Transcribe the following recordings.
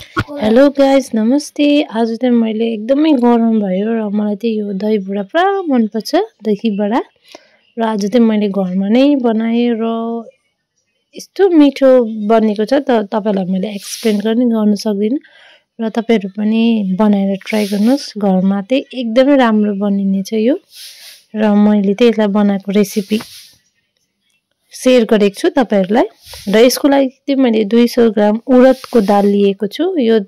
Hello guys, नमस्ते। आज चाहिँ मैले एकदमै गरम भयो र मलाई चाहिँ यो दही बडा पुरा मनपर्छ, दही बडा। र आज चाहिँ मैले घरमा नै बनाएँ र यस्तो मिठो बनेको छ त तपाईलाई मैले एक्सप्लेन पनि गर्न सक्दिनँ। र तपाईहरु पनि बनाएर ट्राई गर्नुस्। घरमा चाहिँ एकदमै राम्रो बनिने छ यो। र मैले चाहिँ यसलाई बनाएको रेसिपी शेयर गरेको छु तपाईहरुलाई। र यसको लागि चाहिँ मैले 200 ग्राम उडदको दाल लिएको छु। यो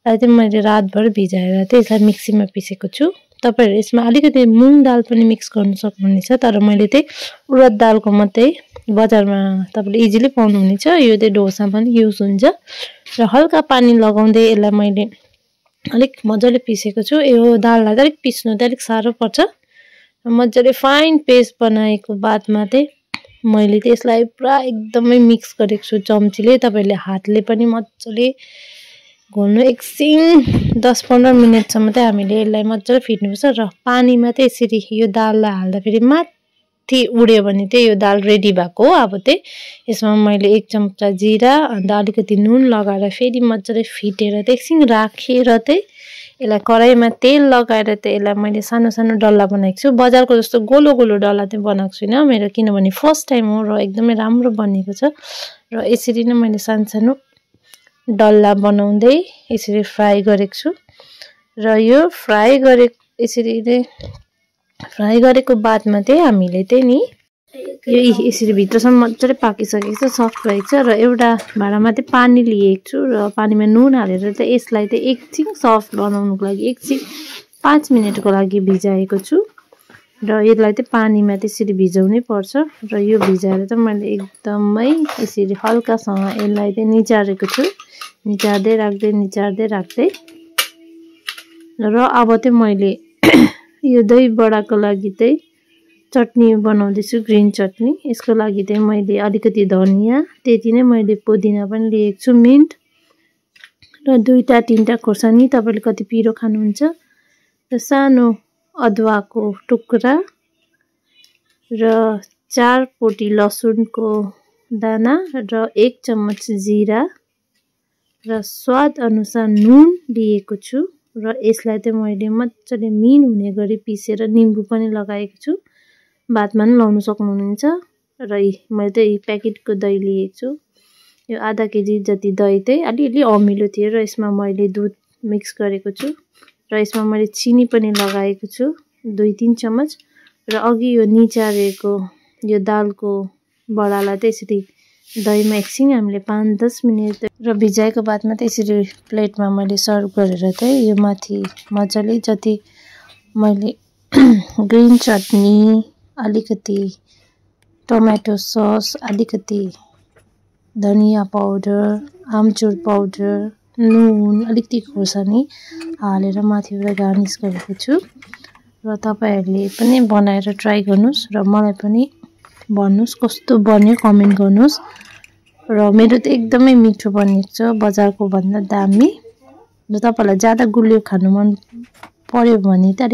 चाहिँ मैले रातभर भिजाएर चाहिँ यसलाई मिक्सीमा पिसेको छु। तपाईहरु यसमा अलिकति मुङ दाल पनि मिक्स गर्न सक्नुहुनेछ, तर मैले चाहिँ उडद दालको मात्रै बजारमा तपाईले इजिली पाउनुहुनेछ। यो चाहिँ डोसा पनि युज हुन्छ। र हल्का पानी लगाउँदै यसलाई मैले अलिक मज्जाले पिसेको छु। यो दाललाई चाहिँ अलिक पिस्नु चाहिँ अलिक साह्रो पर्छ। मज्जाले फाइन पेस्ट बनाएको बादमा चाहिँ मैले चाहिँ यसलाई पुरा एकदमै मिक्स गरेको छु चम्चीले। तपाईले हातले पनि मज्जाले घोल्नु। एकछिन 10-15 मिनेटसम्म चाहिँ हामीले यसलाई मज्जाले फिट्नुपर्छ। र पानीमा चाहिँ यसरी यो दाललाई हाल्दाखेरि माथि उड्यो भने चाहिँ यो दाल रेडी भएको हो। अब चाहिँ यसमा मैले 1 चम्चा जिरा अन्त अलिकति नुन लगाएर फेरि मज्जाले फिटेर चाहिँ एकछिन राखेर चाहिँ यसलाई कराईमा तेल लगाएर चाहिँ यसलाई मैले सानो सानो डल्ला बनाएको छु। बजारको जस्तो गोलो गोलो डल्ला चाहिँ बनाएको छुइनँ मेरो, किनभने फर्स्ट टाइम हो र एकदमै राम्रो बनेको छ। र यसरी नै मैले सानो सानो डल्ला बनाउँदै यसरी फ्राई गरेको छु। र यो फ्राई यसरी नै फ्राई गरेको बादमा चाहिँ हामीले चाहिँ नि यो यसरी भित्रसम्म मज्जाले पाकिसकेको छ, सफ्ट भएको छ। र एउटा भाँडामा चाहिँ पानी लिएको छु र पानीमा नुन हालेर चाहिँ यसलाई चाहिँ एकछिन सफ्ट बनाउनुको लागि एकछिन 5 मिनेटको लागि भिजाएको छु। र यसलाई चाहिँ पानीमा त्यसरी भिजाउनै पर्छ। र यो भिजाएर चाहिँ मैले एकदमै यसरी हल्कासँग यसलाई चाहिँ निचारेको छु। निचार्दै राख्दै र अब चाहिँ मैले यो दही बडाको लागि चाहिँ चटनी बनाउँदैछु, ग्रीन चटनी। यसको लागि चाहिँ मैले अलिकति धनिया, त्यति नै मैले पुदिना पनि लिएको छु, मिन्ट र 2-3 खोर्सानी, तपाईले कति पिरो खानुहुन्छ, र सानो अदुवाको टुक्रा र 4 पोटी लसुनको दाना र 1 चम्मच जिरा र स्वाद अनुसार नुन लिएको छु। र यसलाई चाहिँ मैले मज्जाले मिन हुने गरी पिसेर निम्बु पनि लगाएको छु। बादमा पनि लाउन सक्नुहुन्छ। र मैले चाहिँ प्याकेटको दही लिएको छु। यो आधा केजी जति दही चाहिँ अलिअलि अमिलो थियो र यसमा मैले दुध मिक्स गरेको छु। र यसमा मैले चिनी पनि लगाएको छु 2-3 चम्मच। र अघि यो निचारेको यो दालको बडालाई चाहिँ यसरी दहीमा एकछिन हामीले 5-10 मिनेट र भिजाएको बादमा चाहिँ यसरी प्लेटमा मैले सर्भ गरेर चाहिँ यो माथि मज्जाले जति मैले ग्रीन चटनी, अलिकति टोमेटो सस, अलिकति धनिया पाउडर, आमचुर पाउडर, नुन, अलिकति खोर्सानी हालेर माथिबाट गार्निस गरेको छु। र तपाईहरुले पनि बनाएर ट्राई गर्नुस् र मलाई पनि भन्नुस् कस्तो बन्यो, कमेन्ट गर्नुस्। र मेरो त एकदमै मिठो बनेको छ, बजारको भन्दा दामी। र तपाईलाई ज्यादा गुलियो खानु मन पर्यो भने त